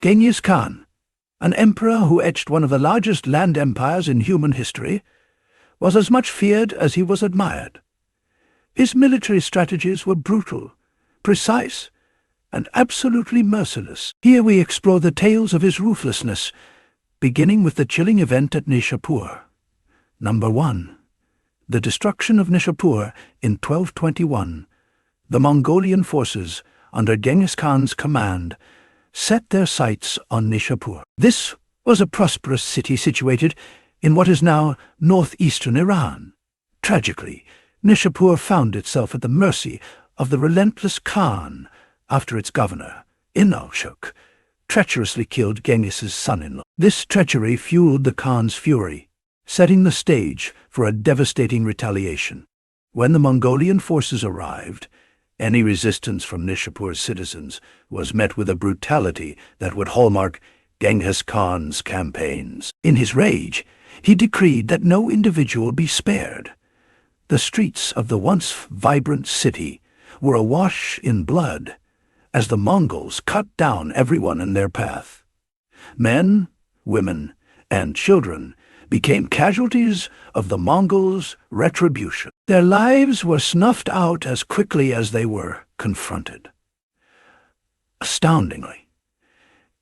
Genghis Khan, an emperor who etched one of the largest land empires in human history, was as much feared as he was admired. His military strategies were brutal, precise, and absolutely merciless. Here we explore the tales of his ruthlessness, beginning with the chilling event at Nishapur. Number 1. The destruction of Nishapur in 1221. The Mongolian forces, under Genghis Khan's command, set their sights on Nishapur. This was a prosperous city situated in what is now northeastern Iran. Tragically, Nishapur found itself at the mercy of the relentless Khan after its governor, Inalshuk, treacherously killed Genghis's son-in-law. This treachery fueled the Khan's fury, setting the stage for a devastating retaliation. When the Mongolian forces arrived, any resistance from Nishapur's citizens was met with a brutality that would hallmark Genghis Khan's campaigns. In his rage, he decreed that no individual be spared. The streets of the once vibrant city were awash in blood as the Mongols cut down everyone in their path. Men, women, and children became casualties of the Mongols' retribution. Their lives were snuffed out as quickly as they were confronted. Astoundingly,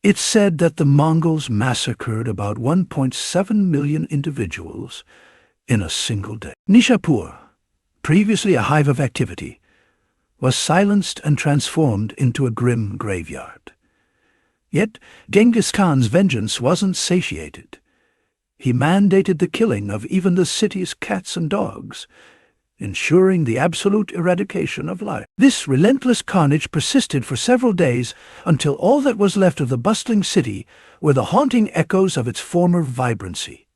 it's said that the Mongols massacred about 1.7 million individuals in a single day. Nishapur, previously a hive of activity, was silenced and transformed into a grim graveyard. Yet Genghis Khan's vengeance wasn't satiated. He mandated the killing of even the city's cats and dogs, ensuring the absolute eradication of life. This relentless carnage persisted for several days until all that was left of the bustling city were the haunting echoes of its former vibrancy.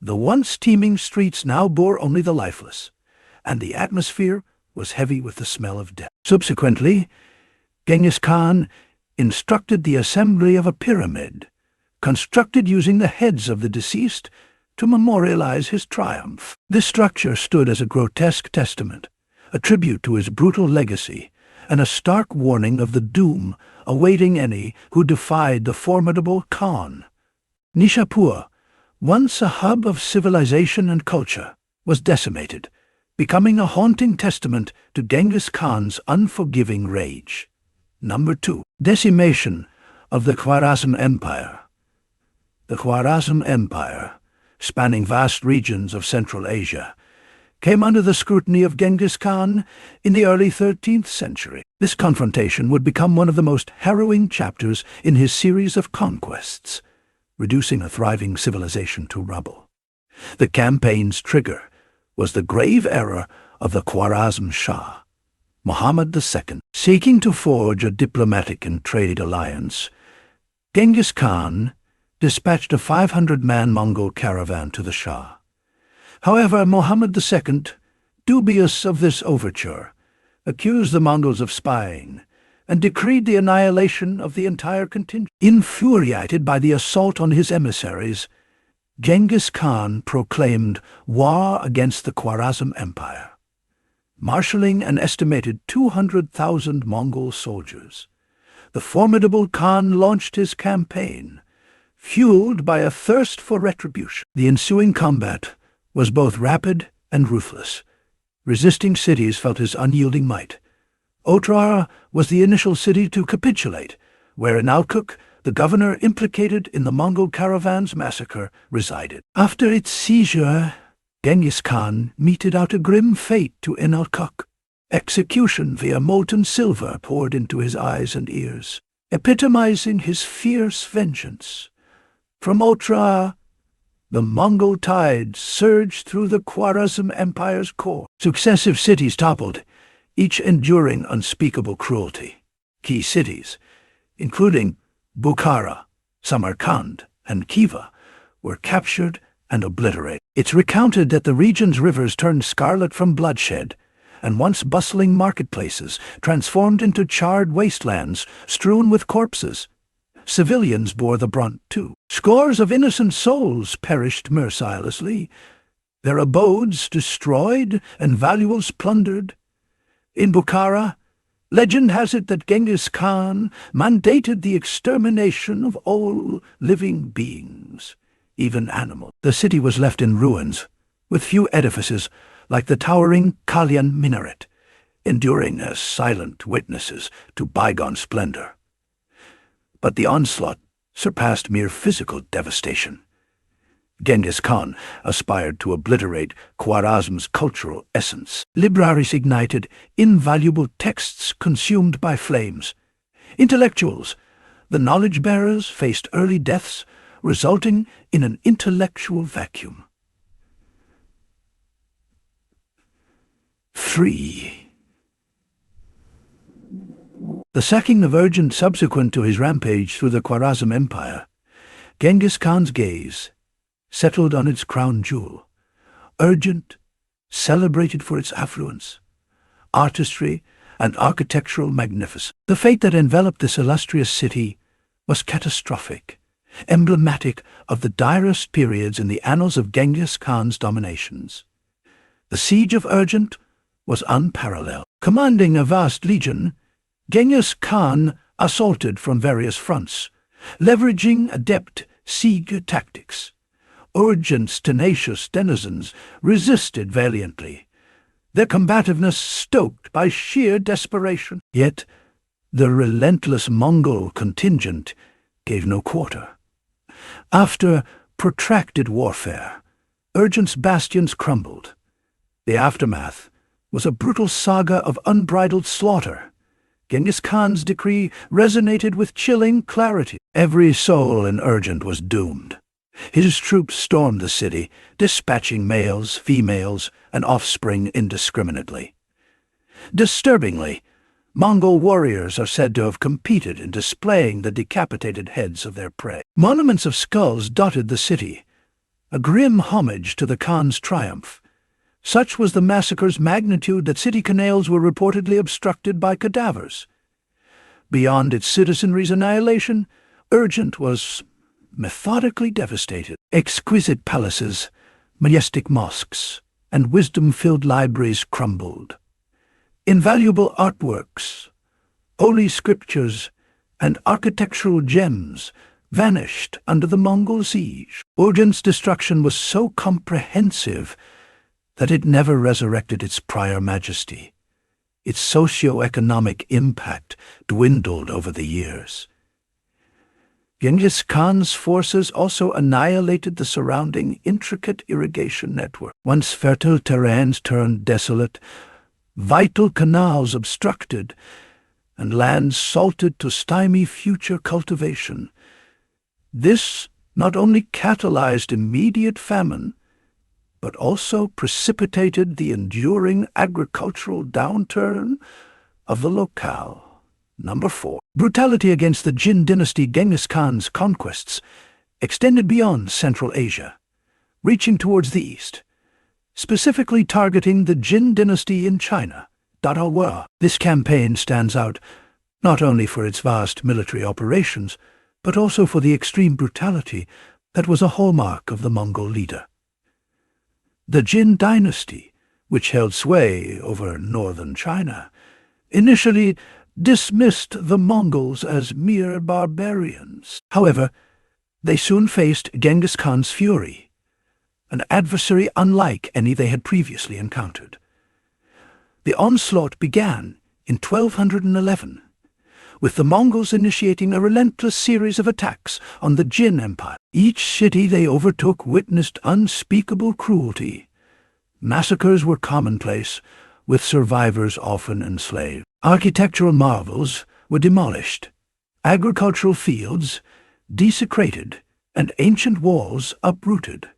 The once teeming streets now bore only the lifeless, and the atmosphere was heavy with the smell of death. Subsequently, Genghis Khan instructed the assembly of a pyramid, constructed using the heads of the deceased to memorialize his triumph. This structure stood as a grotesque testament, a tribute to his brutal legacy, and a stark warning of the doom awaiting any who defied the formidable Khan. Nishapur, once a hub of civilization and culture, was decimated, becoming a haunting testament to Genghis Khan's unforgiving rage. Number 2. Decimation of the Khwarezm Empire. The Khwarezm Empire, spanning vast regions of Central Asia, came under the scrutiny of Genghis Khan in the early 13th century. This confrontation would become one of the most harrowing chapters in his series of conquests, reducing a thriving civilization to rubble. The campaign's trigger was the grave error of the Khwarezm Shah, Muhammad II. Seeking to forge a diplomatic and trade alliance, Genghis Khan dispatched a 500-man Mongol caravan to the Shah. However, Muhammad II, dubious of this overture, accused the Mongols of spying and decreed the annihilation of the entire contingent. Infuriated by the assault on his emissaries, Genghis Khan proclaimed war against the Khwarezm Empire, marshalling an estimated 200,000 Mongol soldiers. The formidable Khan launched his campaign, fueled by a thirst for retribution. The ensuing combat was both rapid and ruthless. Resisting cities felt his unyielding might. Otrar was the initial city to capitulate, where Inalshuk, the governor implicated in the Mongol caravan's massacre, resided. After its seizure, Genghis Khan meted out a grim fate to Inalshuk. Execution via molten silver poured into his eyes and ears, epitomizing his fierce vengeance. From Otrar, the Mongol tide surged through the Khwarezm Empire's core. Successive cities toppled, each enduring unspeakable cruelty. Key cities, including Bukhara, Samarkand, and Khiva, were captured and obliterated. It's recounted that the region's rivers turned scarlet from bloodshed, and once bustling marketplaces transformed into charred wastelands strewn with corpses. Civilians bore the brunt too. Scores of innocent souls perished mercilessly, their abodes destroyed and valuables plundered. In Bukhara, Legend has it that Genghis Khan mandated the extermination of all living beings, even animals. The city was left in ruins, with few edifices like the towering Kalyan minaret, enduring as silent witnesses to bygone splendor. But the onslaught surpassed mere physical devastation. Genghis Khan aspired to obliterate Khwarezm's cultural essence. Libraries ignited, invaluable texts consumed by flames. Intellectuals, the knowledge-bearers, faced early deaths, resulting in an intellectual vacuum. 3. The sacking of Urgent subsequent to his rampage through the Khwarezm Empire, Genghis Khan's gaze settled on its crown jewel. Urgent, celebrated for its affluence, artistry, and architectural magnificence. The fate that enveloped this illustrious city was catastrophic, emblematic of the direst periods in the annals of Genghis Khan's dominations. The siege of Urgent was unparalleled. Commanding a vast legion, Genghis Khan assaulted from various fronts, leveraging adept siege tactics. Urgent's tenacious denizens resisted valiantly, their combativeness stoked by sheer desperation. Yet the relentless Mongol contingent gave no quarter. After protracted warfare, Urgent's bastions crumbled. The aftermath was a brutal saga of unbridled slaughter. Genghis Khan's decree resonated with chilling clarity. Every soul in Urgent was doomed. His troops stormed the city, dispatching males, females, and offspring indiscriminately. Disturbingly, Mongol warriors are said to have competed in displaying the decapitated heads of their prey. Monuments of skulls dotted the city, a grim homage to the Khan's triumph. Such was the massacre's magnitude that city canals were reportedly obstructed by cadavers. Beyond its citizenry's annihilation, Urgent was methodically devastated. Exquisite palaces, majestic mosques, and wisdom-filled libraries crumbled. Invaluable artworks, holy scriptures, and architectural gems vanished under the Mongol siege. Urgent's destruction was so comprehensive that it never resurrected its prior majesty. Its socio-economic impact dwindled over the years. Genghis Khan's forces also annihilated the surrounding intricate irrigation network. Once fertile terrains turned desolate, vital canals obstructed, and lands salted to stymie future cultivation. This not only catalyzed immediate famine, but also precipitated the enduring agricultural downturn of the locale. Number 4. Brutality against the Jin dynasty. Genghis Khan's conquests extended beyond Central Asia, reaching towards the east, specifically targeting the Jin dynasty in China. This campaign stands out not only for its vast military operations, but also for the extreme brutality that was a hallmark of the Mongol leader. The Jin dynasty, which held sway over northern China, initially dismissed the Mongols as mere barbarians. However, they soon faced Genghis Khan's fury, an adversary unlike any they had previously encountered. The onslaught began in 1211, with the Mongols initiating a relentless series of attacks on the Jin Empire. Each city they overtook witnessed unspeakable cruelty. Massacres were commonplace, with survivors often enslaved. Architectural marvels were demolished, agricultural fields desecrated, and ancient walls uprooted,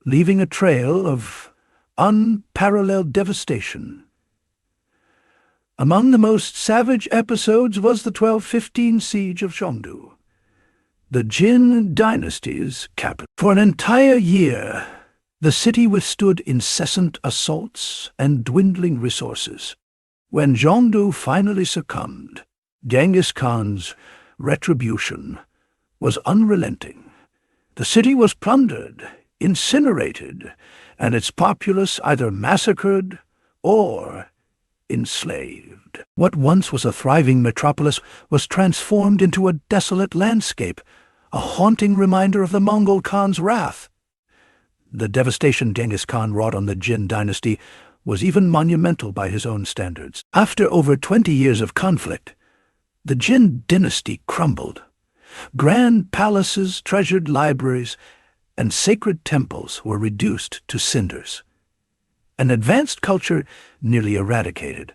leaving a trail of unparalleled devastation. Among the most savage episodes was the 1215 siege of Chengdu, the Jin dynasty's capital. For an entire year, the city withstood incessant assaults and dwindling resources. When Chengdu finally succumbed, Genghis Khan's retribution was unrelenting. The city was plundered, incinerated, and its populace either massacred or enslaved. What once was a thriving metropolis was transformed into a desolate landscape, a haunting reminder of the Mongol Khan's wrath. The devastation Genghis Khan wrought on the Jin dynasty was even monumental by his own standards. After over 20 years of conflict, the Jin dynasty crumbled. Grand palaces, treasured libraries, and sacred temples were reduced to cinders. An advanced culture nearly eradicated,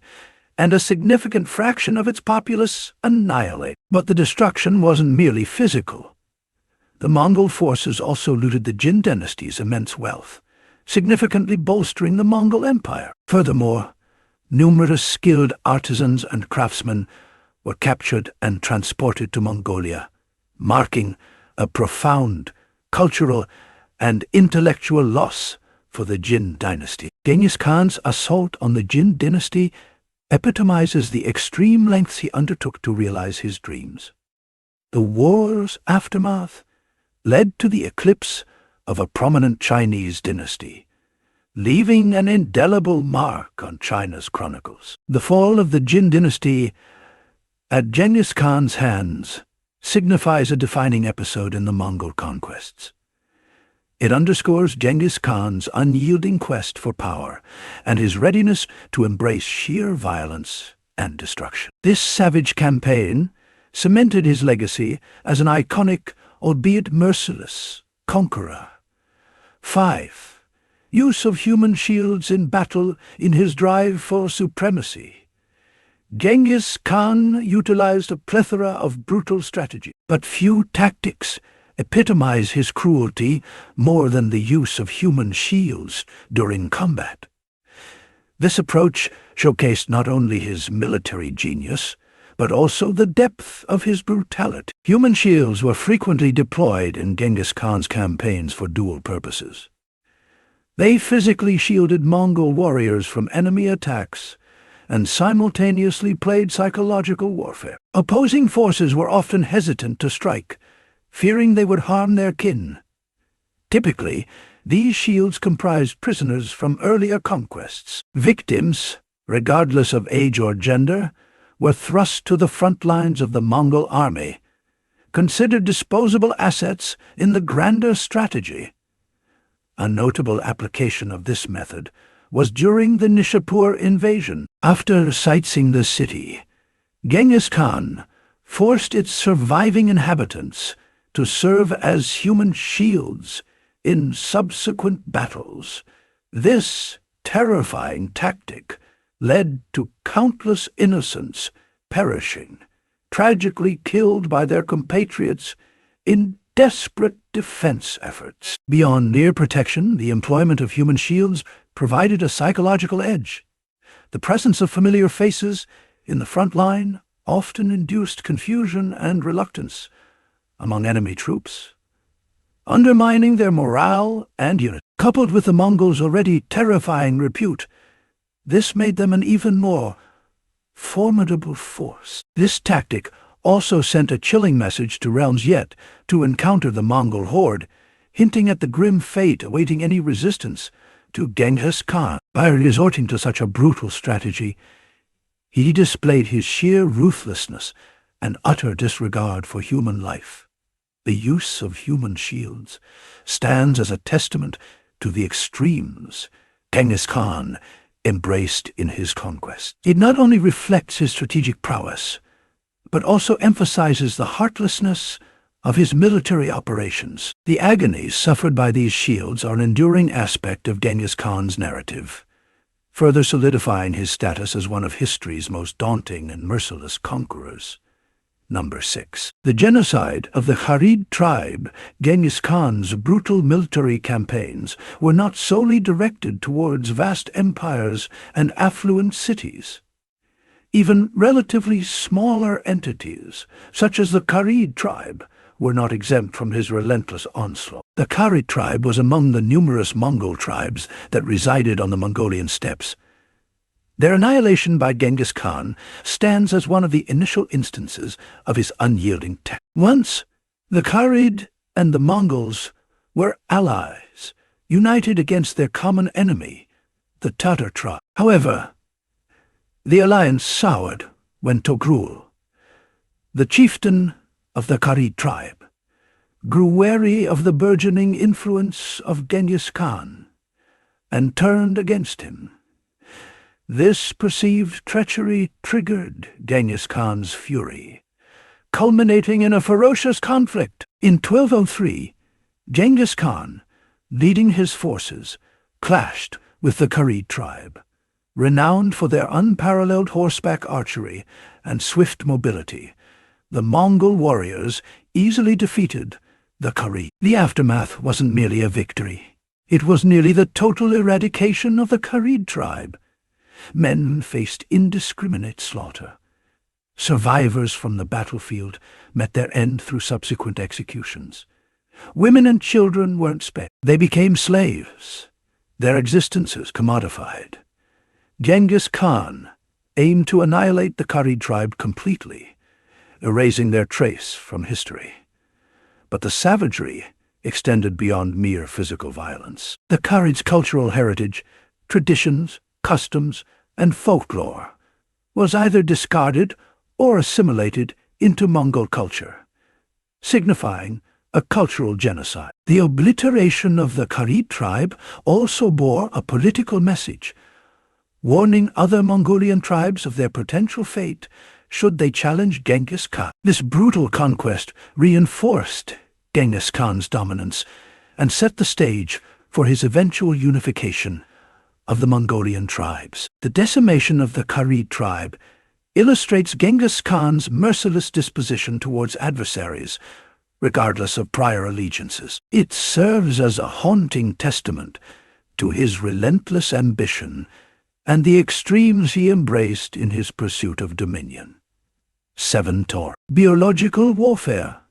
and a significant fraction of its populace annihilated. But the destruction wasn't merely physical. The Mongol forces also looted the Jin dynasty's immense wealth, significantly bolstering the Mongol Empire. Furthermore, numerous skilled artisans and craftsmen were captured and transported to Mongolia, marking a profound cultural and intellectual loss for the Jin dynasty. Genghis Khan's assault on the Jin dynasty epitomizes the extreme lengths he undertook to realize his dreams. The war's aftermath led to the eclipse of a prominent Chinese dynasty, leaving an indelible mark on China's chronicles. The fall of the Jin dynasty at Genghis Khan's hands signifies a defining episode in the Mongol conquests. It underscores Genghis Khan's unyielding quest for power and his readiness to embrace sheer violence and destruction. This savage campaign cemented his legacy as an iconic, albeit merciless, conqueror. 5. Use of human shields in battle in his drive for supremacy. Genghis Khan utilized a plethora of brutal strategy, but few tactics epitomize his cruelty more than the use of human shields during combat. This approach showcased not only his military genius, but also the depth of his brutality. Human shields were frequently deployed in Genghis Khan's campaigns for dual purposes. They physically shielded Mongol warriors from enemy attacks and simultaneously played psychological warfare. Opposing forces were often hesitant to strike, fearing they would harm their kin. Typically, these shields comprised prisoners from earlier conquests. Victims, regardless of age or gender, were thrust to the front lines of the Mongol army, considered disposable assets in the grander strategy. A notable application of this method was during the Nishapur invasion. After siegeing the city, Genghis Khan forced its surviving inhabitants to serve as human shields in subsequent battles. This terrifying tactic led to countless innocents perishing, tragically killed by their compatriots in desperate defense efforts. Beyond mere protection, the employment of human shields provided a psychological edge. The presence of familiar faces in the front line often induced confusion and reluctance among enemy troops, undermining their morale and unity. Coupled with the Mongols' already terrifying repute, this made them an even more formidable force. This tactic also sent a chilling message to realms yet to encounter the Mongol horde, hinting at the grim fate awaiting any resistance to Genghis Khan. By resorting to such a brutal strategy, he displayed his sheer ruthlessness and utter disregard for human life. The use of human shields stands as a testament to the extremes Genghis Khan embraced in his conquest. It not only reflects his strategic prowess, but also emphasizes the heartlessness of his military operations. The agonies suffered by these shields are an enduring aspect of Genghis Khan's narrative, further solidifying his status as one of history's most daunting and merciless conquerors. Number 6. The genocide of the Kharid tribe. Genghis Khan's brutal military campaigns were not solely directed towards vast empires and affluent cities. Even relatively smaller entities, such as the Kharid tribe, were not exempt from his relentless onslaught. The Kharid tribe was among the numerous Mongol tribes that resided on the Mongolian steppes. Their annihilation by Genghis Khan stands as one of the initial instances of his unyielding tactics. Once, the Kharid and the Mongols were allies, united against their common enemy, the Tatar tribe. However, The alliance soured when Togrul, the chieftain of the Kharid tribe, grew wary of the burgeoning influence of Genghis Khan and turned against him. This perceived treachery triggered Genghis Khan's fury, culminating in a ferocious conflict. In 1203, Genghis Khan, leading his forces, clashed with the Kharid tribe, renowned for their unparalleled horseback archery and swift mobility. The Mongol warriors easily defeated the Kharid. The aftermath wasn't merely a victory. It was nearly the total eradication of the Kharid tribe. Men faced indiscriminate slaughter. Survivors from the battlefield met their end through subsequent executions. Women and children weren't spared. They became slaves, their existences commodified. Genghis Khan aimed to annihilate the Kharid tribe completely, erasing their trace from history. But the savagery extended beyond mere physical violence. The Kharid's cultural heritage, traditions, customs, and folklore was either discarded or assimilated into Mongol culture, signifying a cultural genocide. The obliteration of the Kharid tribe also bore a political message, warning other Mongolian tribes of their potential fate should they challenge Genghis Khan. This brutal conquest reinforced Genghis Khan's dominance and set the stage for his eventual unification of the Mongolian tribes. The decimation of the Kharid tribe illustrates Genghis Khan's merciless disposition towards adversaries, regardless of prior allegiances. It serves as a haunting testament to his relentless ambition and the extremes he embraced in his pursuit of dominion. 7. Biological warfare.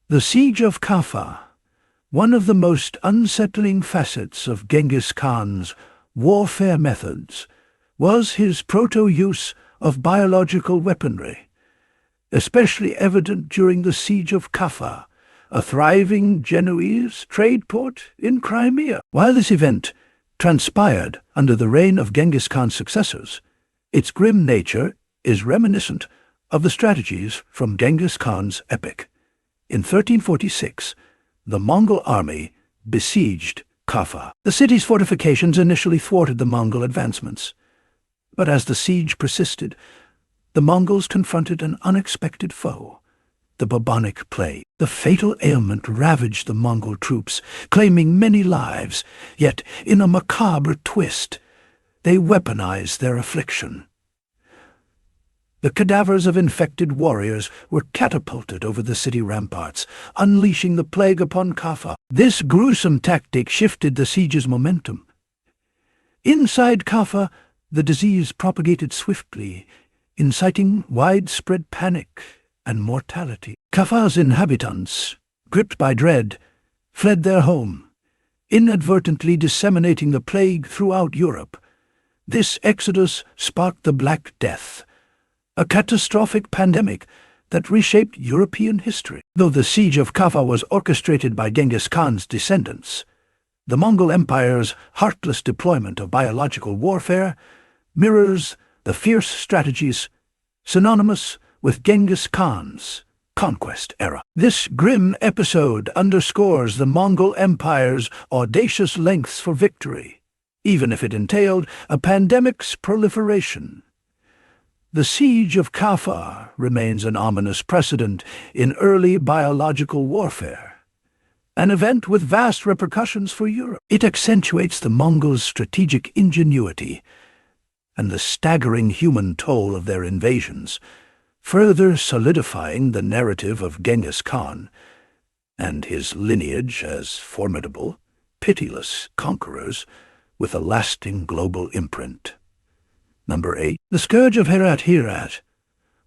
The siege of Kaffa, one of the most unsettling facets of Genghis Khan's warfare methods, was his proto-use of biological weaponry, especially evident during the siege of Kaffa, a thriving Genoese trade port in Crimea. While this event transpired under the reign of Genghis Khan's successors, its grim nature is reminiscent of the strategies from Genghis Khan's epic. In 1346, the Mongol army besieged Kaffa. The city's fortifications initially thwarted the Mongol advancements, but as the siege persisted, the Mongols confronted an unexpected foe, the bubonic plague. The fatal ailment ravaged the Mongol troops, claiming many lives, yet in a macabre twist, they weaponized their affliction. The cadavers of infected warriors were catapulted over the city ramparts, unleashing the plague upon Kaffa. This gruesome tactic shifted the siege's momentum. Inside Kaffa, the disease propagated swiftly, inciting widespread panic and mortality. Kaffa's inhabitants, gripped by dread, fled their home, inadvertently disseminating the plague throughout Europe. This exodus sparked the Black Death, a catastrophic pandemic that reshaped European history. Though the siege of Kaffa was orchestrated by Genghis Khan's descendants, the Mongol Empire's heartless deployment of biological warfare mirrors the fierce strategies synonymous with Genghis Khan's conquest era. This grim episode underscores the Mongol Empire's audacious lengths for victory, even if it entailed a pandemic's proliferation. The siege of Kaffa remains an ominous precedent in early biological warfare, an event with vast repercussions for Europe. It accentuates the Mongols' strategic ingenuity and the staggering human toll of their invasions, further solidifying the narrative of Genghis Khan and his lineage as formidable, pitiless conquerors with a lasting global imprint. 8. The Scourge of Herat,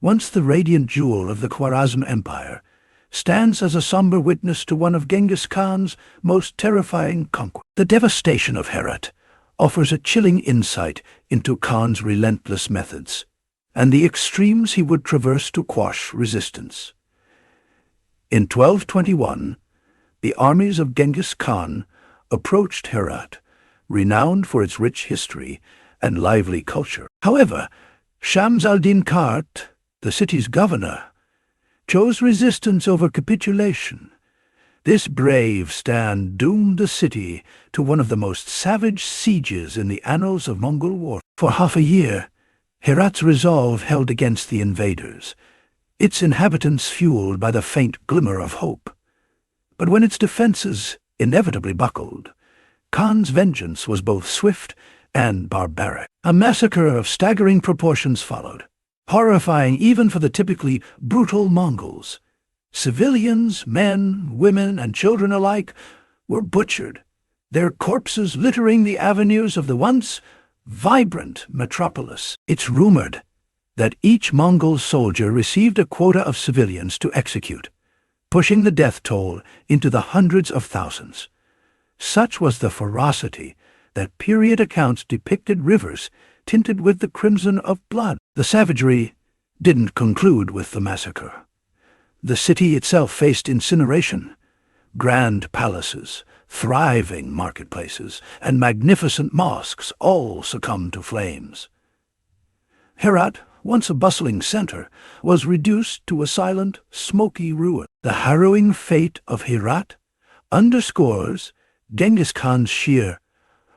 once the radiant jewel of the Khwarezm Empire, stands as a somber witness to one of Genghis Khan's most terrifying conquests. The devastation of Herat offers a chilling insight into Khan's relentless methods and the extremes he would traverse to quash resistance. In 1221, the armies of Genghis Khan approached Herat, renowned for its rich history and lively culture. However, Shams al-Din Kart, the city's governor, chose resistance over capitulation. This brave stand doomed the city to one of the most savage sieges in the annals of Mongol war. For half a year, Herat's resolve held against the invaders, its inhabitants fueled by the faint glimmer of hope. But when its defenses inevitably buckled, Khan's vengeance was both swift and barbaric. A massacre of staggering proportions followed, horrifying even for the typically brutal Mongols. Civilians, men, women, and children alike were butchered, their corpses littering the avenues of the once vibrant metropolis. It's rumored that each Mongol soldier received a quota of civilians to execute, pushing the death toll into the hundreds of thousands. Such was the ferocity that period accounts depicted rivers tinted with the crimson of blood. The savagery didn't conclude with the massacre. The city itself faced incineration. Grand palaces, thriving marketplaces, and magnificent mosques all succumbed to flames. Herat, once a bustling center, was reduced to a silent, smoky ruin. The harrowing fate of Herat underscores Genghis Khan's sheer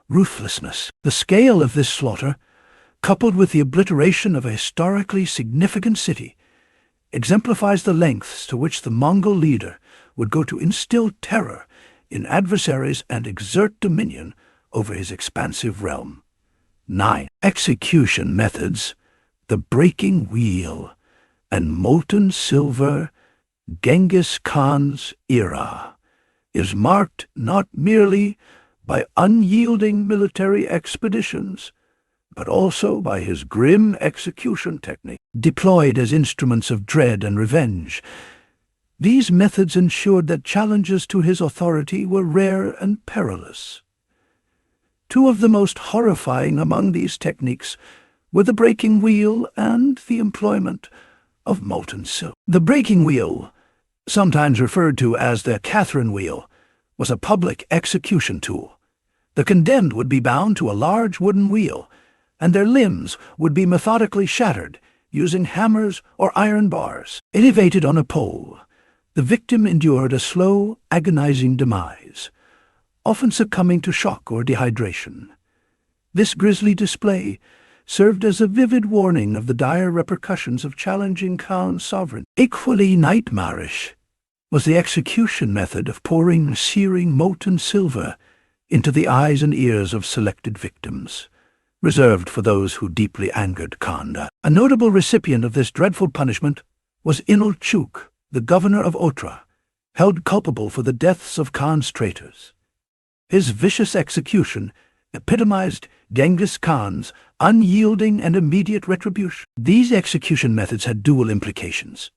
ruthlessness. The scale of this slaughter, coupled with the obliteration of a historically significant city, exemplifies the lengths to which the Mongol leader would go to instill terror in adversaries and exert dominion over his expansive realm. 9. Execution methods, the breaking wheel, and molten silver. Genghis Khan's era is marked not merely by unyielding military expeditions, but also by his grim execution technique. Deployed as instruments of dread and revenge, these methods ensured that challenges to his authority were rare and perilous. Two of the most horrifying among these techniques were the breaking wheel and the employment of molten silver. The breaking wheel, sometimes referred to as the Catherine wheel, was a public execution tool. The condemned would be bound to a large wooden wheel, and their limbs would be methodically shattered using hammers or iron bars. Elevated on a pole, the victim endured a slow, agonizing demise, often succumbing to shock or dehydration. This grisly display served as a vivid warning of the dire repercussions of challenging Khan's sovereignty. Equally nightmarish was the execution method of pouring searing molten silver into the eyes and ears of selected victims, reserved for those who deeply angered Khan. A notable recipient of this dreadful punishment was Inulchuk, the governor of Otra, held culpable for the deaths of Khan's traitors. His vicious execution epitomized Genghis Khan's unyielding and immediate retribution. These execution methods had dual implications.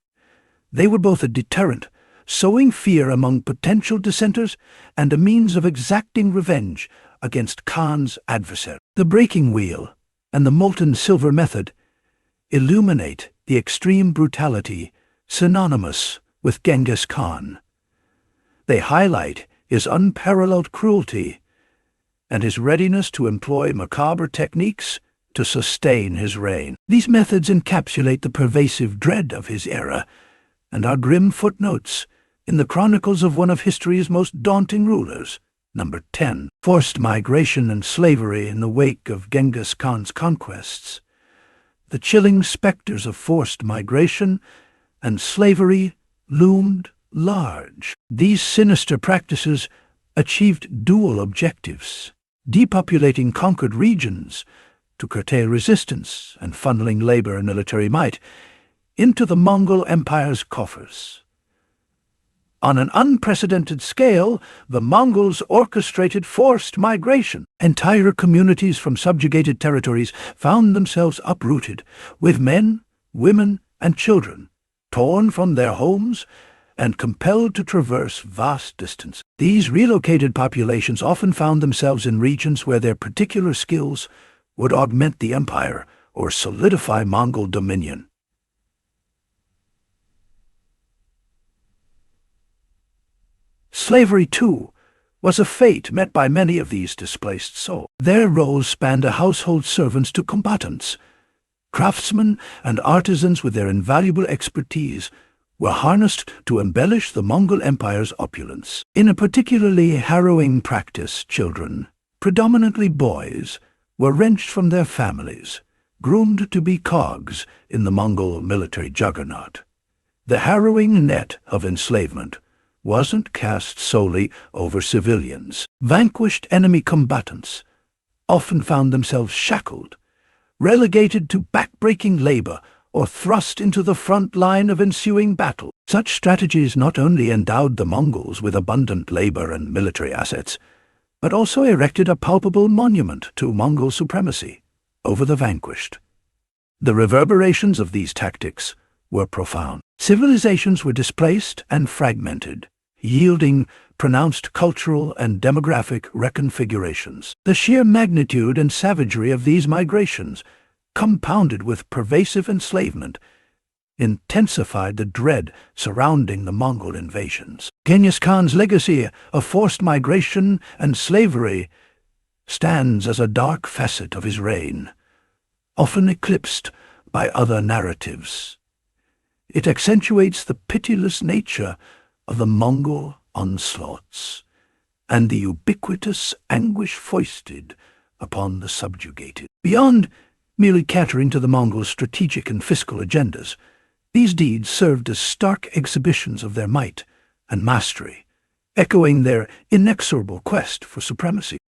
They were both a deterrent, sowing fear among potential dissenters, and a means of exacting revenge against Khan's adversary. The breaking wheel and the molten silver method illuminate the extreme brutality synonymous with Genghis Khan. They highlight his unparalleled cruelty and his readiness to employ macabre techniques to sustain his reign. These methods encapsulate the pervasive dread of his era and are grim footnotes in the chronicles of one of history's most daunting rulers. Number 10. Forced migration and slavery in the wake of Genghis Khan's conquests. The chilling specters of forced migration and slavery loomed large. These sinister practices achieved dual objectives: depopulating conquered regions to curtail resistance and funneling labor and military might into the Mongol Empire's coffers. On an unprecedented scale, the Mongols orchestrated forced migration. Entire communities from subjugated territories found themselves uprooted, with men, women, and children torn from their homes and compelled to traverse vast distances. These relocated populations often found themselves in regions where their particular skills would augment the empire or solidify Mongol dominion. Slavery, too, was a fate met by many of these displaced souls. Their roles spanned a household servants to combatants, Craftsmen and artisans with their invaluable expertise were harnessed to embellish the Mongol Empire's opulence. In a particularly harrowing practice, children, predominantly boys, were wrenched from their families, groomed to be cogs in the Mongol military juggernaut. The harrowing net of enslavement wasn't cast solely over civilians. Vanquished enemy combatants often found themselves shackled, relegated to backbreaking labor, or thrust into the front line of ensuing battle. Such strategies not only endowed the Mongols with abundant labor and military assets, but also erected a palpable monument to Mongol supremacy over the vanquished. The reverberations of these tactics were profound. Civilizations were displaced and fragmented, yielding pronounced cultural and demographic reconfigurations. The sheer magnitude and savagery of these migrations, compounded with pervasive enslavement, intensified the dread surrounding the Mongol invasions. Genghis Khan's legacy of forced migration and slavery stands as a dark facet of his reign, often eclipsed by other narratives. It accentuates the pitiless nature of the Mongol onslaughts and the ubiquitous anguish foisted upon the subjugated. Beyond merely catering to the Mongols' strategic and fiscal agendas, these deeds served as stark exhibitions of their might and mastery, echoing their inexorable quest for supremacy.